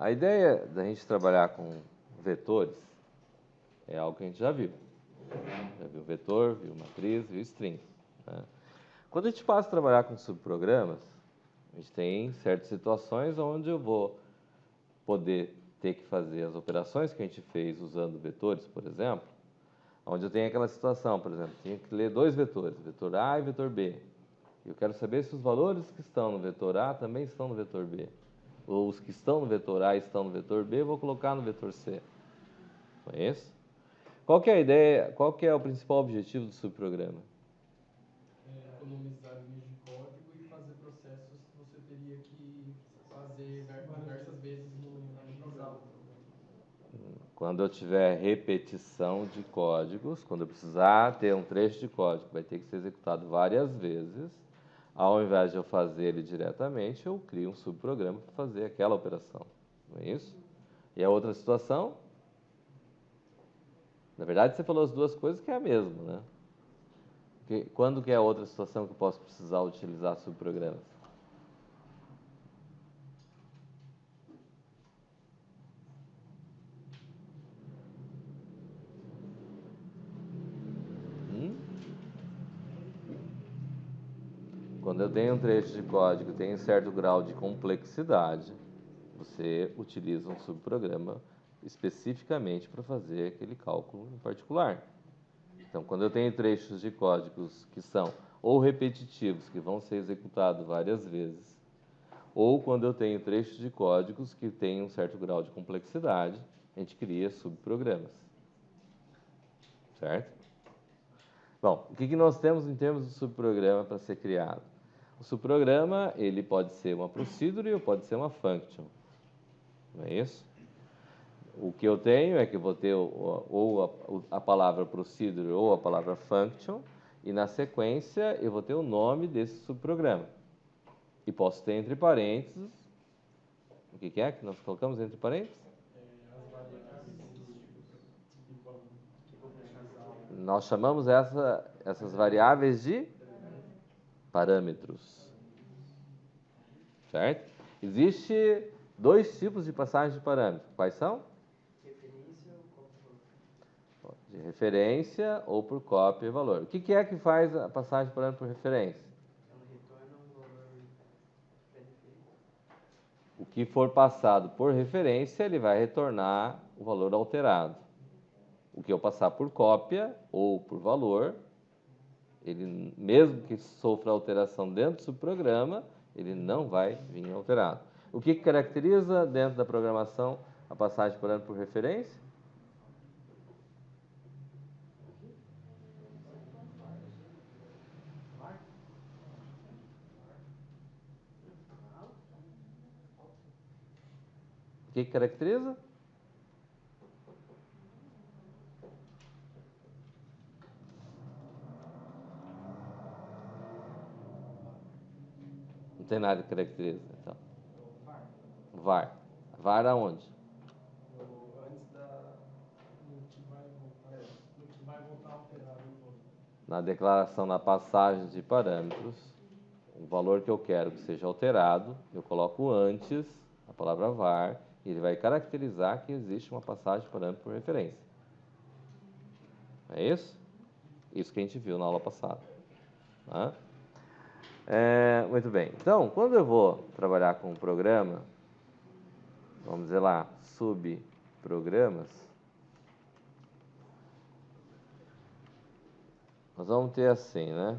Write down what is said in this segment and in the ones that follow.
A ideia da gente trabalhar com vetores é algo que a gente já viu. Já viu vetor, viu matriz, viu string, né? Quando a gente passa a trabalhar com subprogramas, a gente tem certas situações onde eu vou poder ter que fazer as operações que a gente fez usando vetores, por exemplo, onde eu tenho aquela situação, por exemplo, tinha que ler dois vetores, vetor A e vetor B. Eu quero saber se os valores que estão no vetor A também estão no vetor B. Ou os que estão no vetor A estão no vetor B, eu vou colocar no vetor C. Não é isso? Qual que é a ideia, qual que é o principal objetivo do subprograma? Economizar linhas de código e fazer processos que você teria que fazer diversas vezes no programa. Quando eu tiver repetição de códigos, quando eu precisar ter um trecho de código que vai ter que ser executado várias vezes, ao invés de eu fazer ele diretamente, eu crio um subprograma para fazer aquela operação. Não é isso? E a outra situação? Na verdade, você falou as duas coisas que é a mesma, né? Quando que é a outra situação que eu posso precisar utilizar subprogramas? Quando eu tenho um trecho de código que tem um certo grau de complexidade, você utiliza um subprograma especificamente para fazer aquele cálculo em particular. Então, quando eu tenho trechos de códigos que são ou repetitivos, que vão ser executados várias vezes, ou quando eu tenho trechos de códigos que têm um certo grau de complexidade, a gente cria subprogramas. Certo? Bom, o que nós temos em termos de subprograma para ser criado? O subprograma, ele pode ser uma procedure ou pode ser uma function. Não é isso? O que eu tenho é que eu vou ter ou a palavra procedure ou a palavra function, e na sequência eu vou ter o nome desse subprograma. E posso ter entre parênteses, o que é que nós colocamos entre parênteses? As variáveis Nós chamamos essas variáveis de parâmetros. Certo? Existe dois tipos de passagem de parâmetro. Quais são? De referência ou por cópia e valor. O que é que faz a passagem de parâmetro por referência? O que for passado por referência, ele vai retornar o valor alterado. O que eu passar por cópia ou por valor, ele, mesmo que sofra alteração dentro do subprograma, ele não vai vir alterado. O que caracteriza dentro da programação a passagem de parâmetro por referência? O que caracteriza? Não tem nada que caracteriza, então. var. Var aonde? no que vai voltar alterado em todo. Na declaração na passagem de parâmetros, o valor que eu quero que seja alterado, eu coloco antes a palavra var, e ele vai caracterizar que existe uma passagem de parâmetro por referência. É isso? Isso que a gente viu na aula passada. Tá? Muito bem. Então, quando eu vou trabalhar com um programa, vamos dizer lá, subprogramas, nós vamos ter assim, né?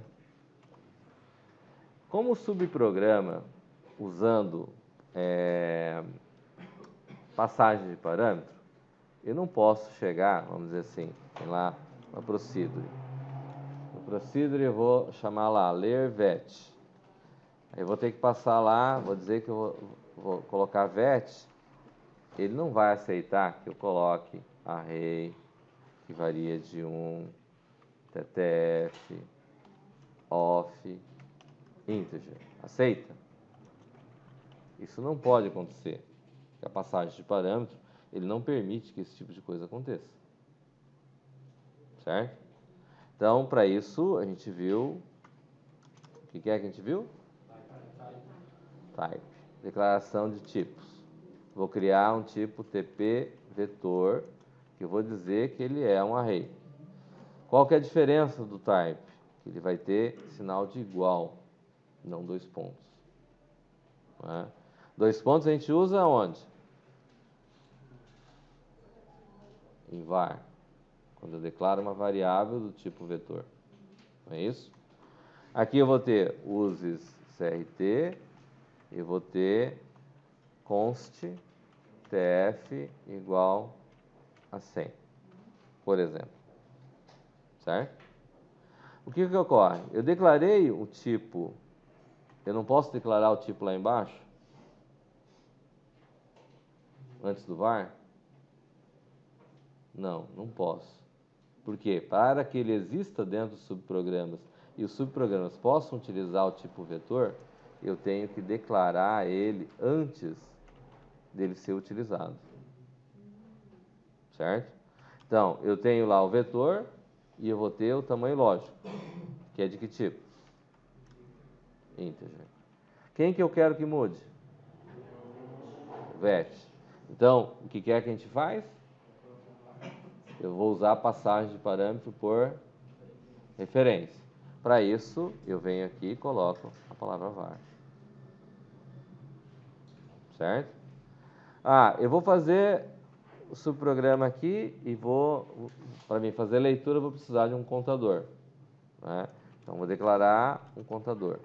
Como subprograma, usando passagem de parâmetro, eu não posso chegar, vamos dizer assim, tem lá uma procedure. No procedure eu vou chamar lá ler_vet. Aí eu vou ter que passar lá, vou dizer que eu vou colocar vet, ele não vai aceitar que eu coloque array, que varia de 1, ttf, off, integer. Aceita? Isso não pode acontecer. A passagem de parâmetro, ele não permite que esse tipo de coisa aconteça. Certo? Então, para isso, a gente viu... O que é que a gente viu? Type. Declaração de tipos. Vou criar um tipo TP vetor, que eu vou dizer que ele é um array. Qual que é a diferença do type? Ele vai ter sinal de igual, não dois pontos. Né? Dois pontos a gente usa onde? Em var, quando eu declaro uma variável do tipo vetor. Não é isso? Aqui eu vou ter uses CRT, eu vou ter const tf igual a 100, por exemplo. Certo? O que ocorre? Eu declarei o tipo, eu não posso declarar o tipo lá embaixo? Antes do var? Não, não posso. Por quê? Para que ele exista dentro dos subprogramas e os subprogramas possam utilizar o tipo vetor, eu tenho que declarar ele antes dele ser utilizado. Certo? Então, eu tenho lá o vetor e eu vou ter o tamanho lógico, que é de que tipo? Integer. Quem que eu quero que mude? Vet. Então, o que é que a gente faz? Eu vou usar a passagem de parâmetro por referência. Para isso, eu venho aqui e coloco a palavra var. Certo? Eu vou fazer o subprograma aqui e para mim fazer a leitura, eu vou precisar de um contador. Né? Então, vou declarar um contador.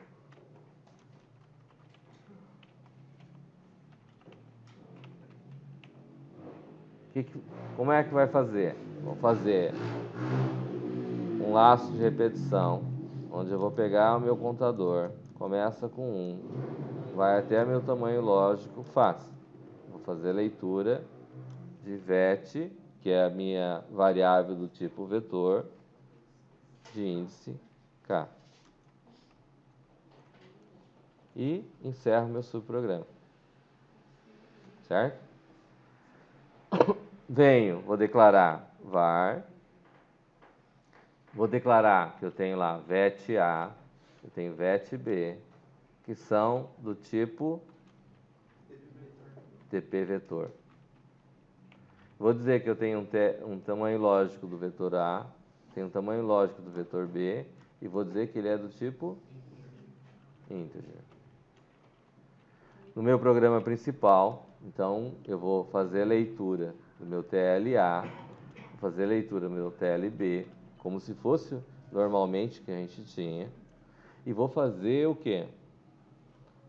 Como é que vai fazer? Vou fazer um laço de repetição, onde eu vou pegar o meu contador, começa com 1, vai até meu tamanho lógico, faz. Vou fazer leitura de vet, que é a minha variável do tipo vetor, de índice k. E encerro meu subprograma. Certo? Vou declarar var, vou declarar que eu tenho lá vet A, eu tenho vet B, que são do tipo TP vetor. Vou dizer que eu tenho um tamanho lógico do vetor A, tenho um tamanho lógico do vetor B, e vou dizer que ele é do tipo integer. No meu programa principal, então, eu vou fazer a leitura do meu TLA, vou fazer a leitura do meu TLB, como se fosse normalmente que a gente tinha, e vou fazer o quê?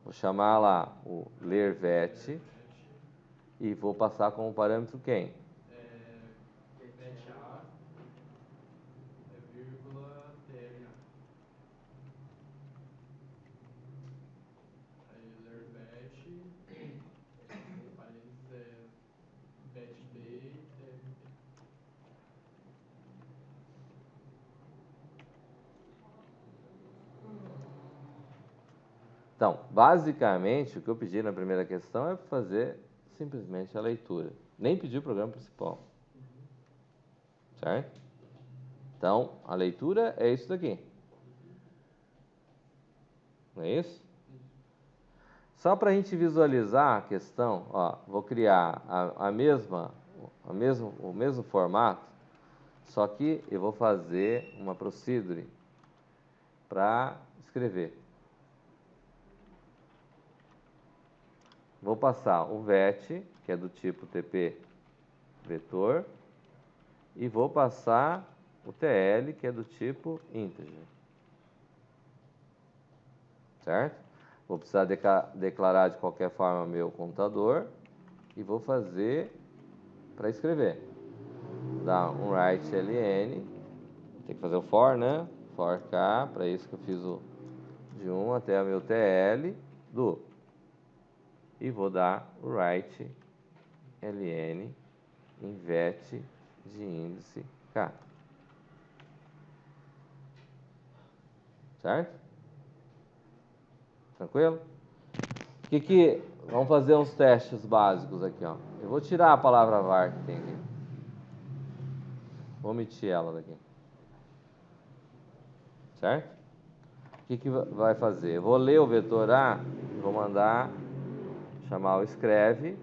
Vou chamar lá o lervet e vou passar como parâmetro quem? Vet A, vírgula TLA. Aí lervet, parênteses vet B, TLB. Então, basicamente, o que eu pedi na primeira questão é fazer simplesmente a leitura. Nem pedi o programa principal. Certo? Então, a leitura é isso daqui. Não é isso? Só para a gente visualizar a questão, vou criar o mesmo formato, só que eu vou fazer uma procedure para escrever. Vou passar o vet, que é do tipo TP vetor, e vou passar o TL, que é do tipo integer. Certo? Vou precisar declarar de qualquer forma meu contador e vou fazer para escrever. Vou dar um write ln, tem que fazer o for, né? For k, para isso que eu fiz o de 1 até o meu TL do. E vou dar o write ln em vet de índice k. Certo? Tranquilo? Vamos fazer uns testes básicos aqui, ó. Eu vou tirar a palavra var que tem aqui. Vou omitir ela daqui. Certo? O que vai fazer? Eu vou ler o vetor A, vou mandar chamar o escreve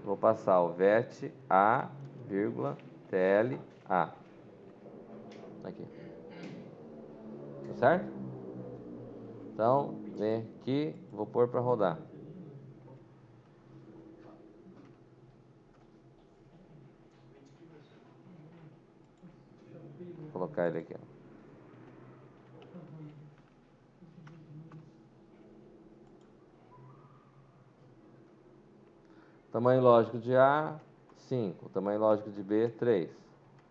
vou passar o vet a, vírgula, tl a. Aqui. Tá certo? Então, vem aqui, vou pôr para rodar. Vou colocar ele aqui. Tamanho lógico de A, 5. Tamanho lógico de B, 3.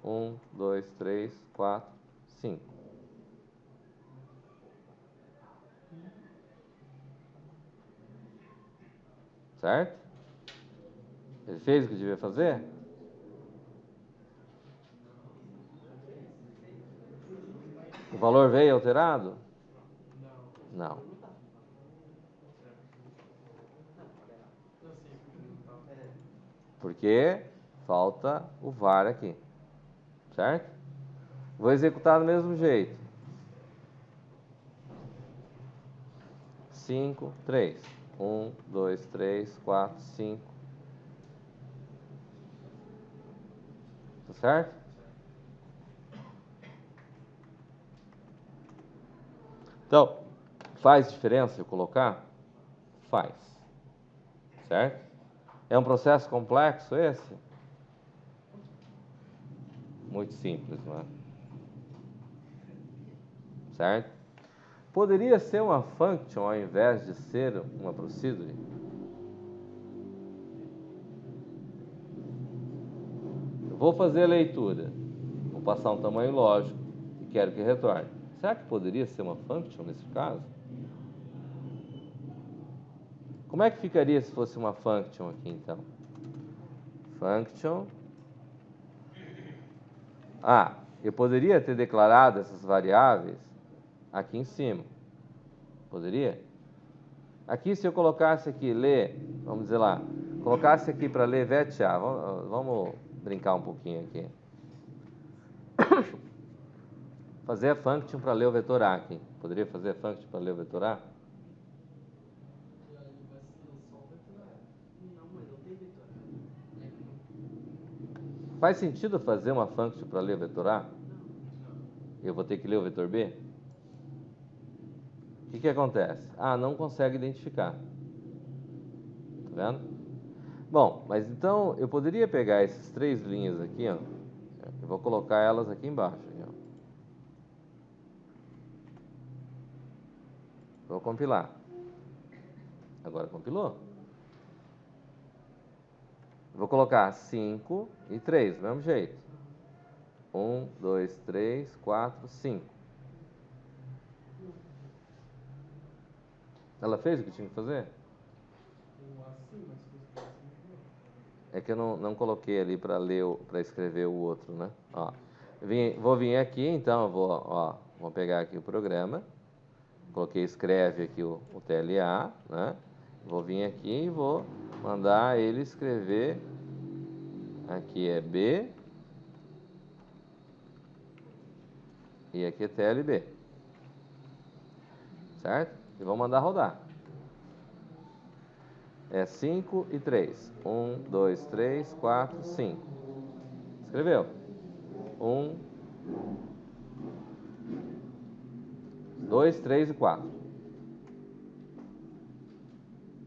1, 2, 3, 4, 5. Certo? Ele fez o que devia fazer? O valor veio alterado? Não. Porque falta o var aqui. Certo? Vou executar do mesmo jeito. 5, 3. 1, 2, 3, 4, 5. Tá certo? Então, faz diferença eu colocar? Faz. Certo? É um processo complexo esse? Muito simples, não é? Certo? Poderia ser uma function ao invés de ser uma procedure? Eu vou fazer a leitura, vou passar um tamanho lógico e quero que retorne. Será que poderia ser uma function nesse caso? Como é que ficaria se fosse uma function aqui, então? Function. Ah, eu poderia ter declarado essas variáveis aqui em cima. Poderia? Aqui, se eu colocasse aqui, ler, vamos dizer lá, colocasse aqui para ler vet a, vamos brincar um pouquinho aqui. Fazer a function para ler o vetor A aqui. Poderia fazer a function para ler o vetor A? Faz sentido fazer uma function para ler o vetor A? Eu vou ter que ler o vetor B? O que acontece? Ah, não consegue identificar. Tá vendo? Bom, mas então eu poderia pegar essas três linhas aqui, ó. Eu vou colocar elas aqui embaixo. Aqui, ó. Vou compilar. Agora compilou. Vou colocar 5 e 3, do mesmo jeito. 1, 2, 3, 4, 5. Ela fez o que tinha que fazer? É que eu não coloquei ali para ler, para escrever o outro, né? Ó, vou vir aqui, então, vou pegar aqui o programa. Coloquei escreve aqui o TLA, né? Vou vir aqui e vou mandar ele escrever. Aqui é B. E aqui é TLB. Certo? E vou mandar rodar. É 5 e 3. 1, 2, 3, 4, 5. Escreveu. 1, 2, 3 e 4.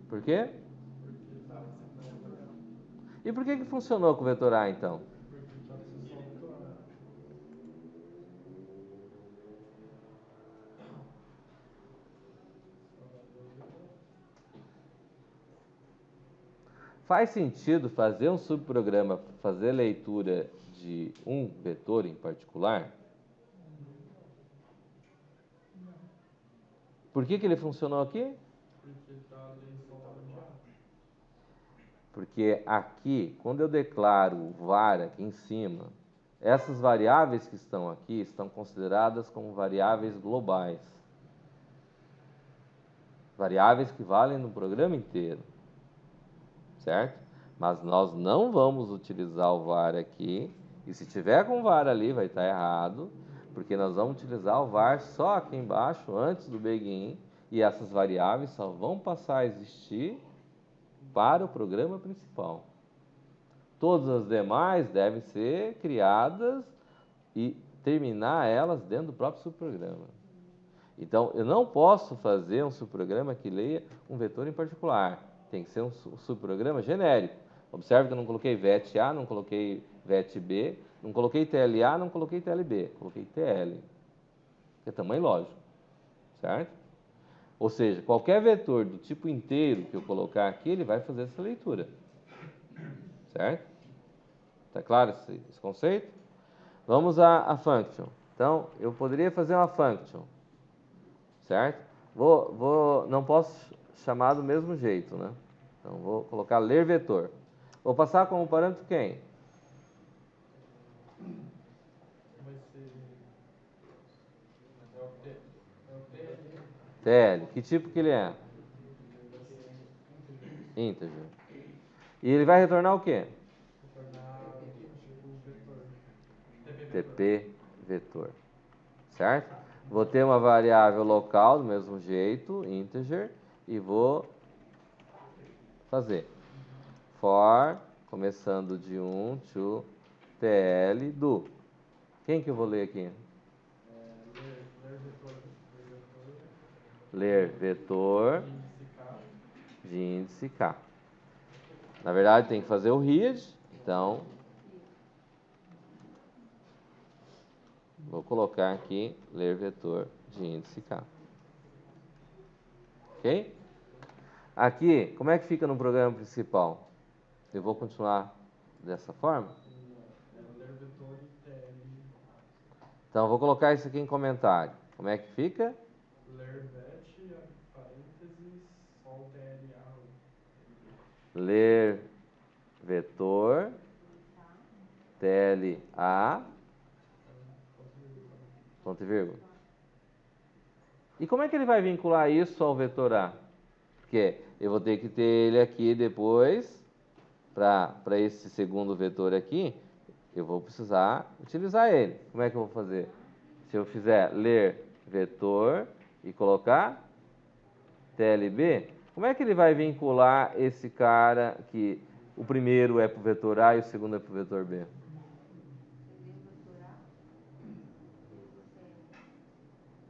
Por quê? E por que funcionou com o vetor A, então? Faz sentido fazer um subprograma, fazer leitura de um vetor em particular? Por que ele funcionou aqui? Porque aqui, quando eu declaro o var aqui em cima, essas variáveis que estão aqui estão consideradas como variáveis globais. Variáveis que valem no programa inteiro. Certo? Mas nós não vamos utilizar o var aqui. E se tiver com var ali, vai estar errado. Porque nós vamos utilizar o var só aqui embaixo, antes do begin. E essas variáveis só vão passar a existir para o programa principal. Todas as demais devem ser criadas e terminar elas dentro do próprio subprograma. Então, eu não posso fazer um subprograma que leia um vetor em particular. Tem que ser um subprograma genérico. Observe que eu não coloquei VET-A, não coloquei VET-B, não coloquei TLA, não coloquei TLB. Coloquei TL, que é tamanho lógico, certo? Ou seja, qualquer vetor do tipo inteiro que eu colocar aqui, ele vai fazer essa leitura. Certo? Está claro esse conceito? Vamos à function. Então, eu poderia fazer uma function. Certo? Não posso chamar do mesmo jeito, né? Então, vou colocar ler vetor. Vou passar como parâmetro quem? Vai ser. É o T. É o TL. TL. Que tipo que ele é? Vai ser Integer. E ele vai retornar o quê? retornar o vetor. TP vetor. Certo? Vou ter uma variável local do mesmo jeito, integer, e vou fazer for, começando de 1 to TL do. Quem que eu vou ler aqui? Ler vetor de índice K. Na verdade, tem que fazer o read, então vou colocar aqui ler vetor de índice K. Ok? Aqui, como é que fica no programa principal? Eu vou continuar dessa forma? Então, vou colocar isso aqui em comentário. Como é que fica? Ler vet, parênteses, sol TLA. Ler vetor TLA ponto e vírgula. E como é que ele vai vincular isso ao vetor A? Porque eu vou ter que ter ele aqui depois, para esse segundo vetor aqui, eu vou precisar utilizar ele. Como é que eu vou fazer? Se eu fizer ler vetor e colocar TLB, como é que ele vai vincular esse cara que o primeiro é para o vetor A e o segundo é para o vetor B?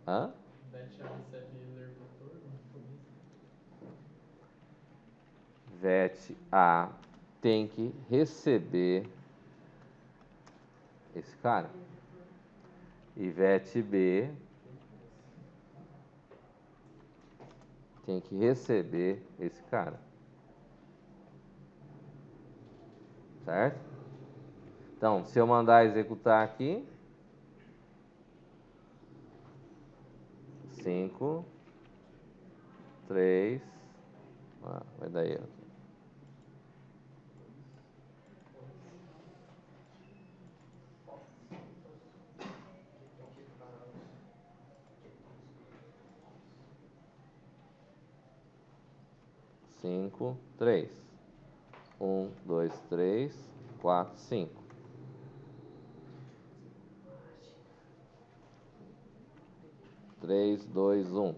Hã? VET-A recebe ler vetor no começo. VET-A tem que receber esse cara. E VET-B tem que receber esse cara. Certo? Então, se eu mandar executar aqui, 5, 3, vai dar erro. Cinco, 3. 1, 2, 3, 4, 5. 3, 2, 1.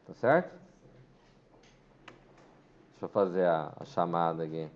Tá certo? Deixa eu fazer a chamada aqui.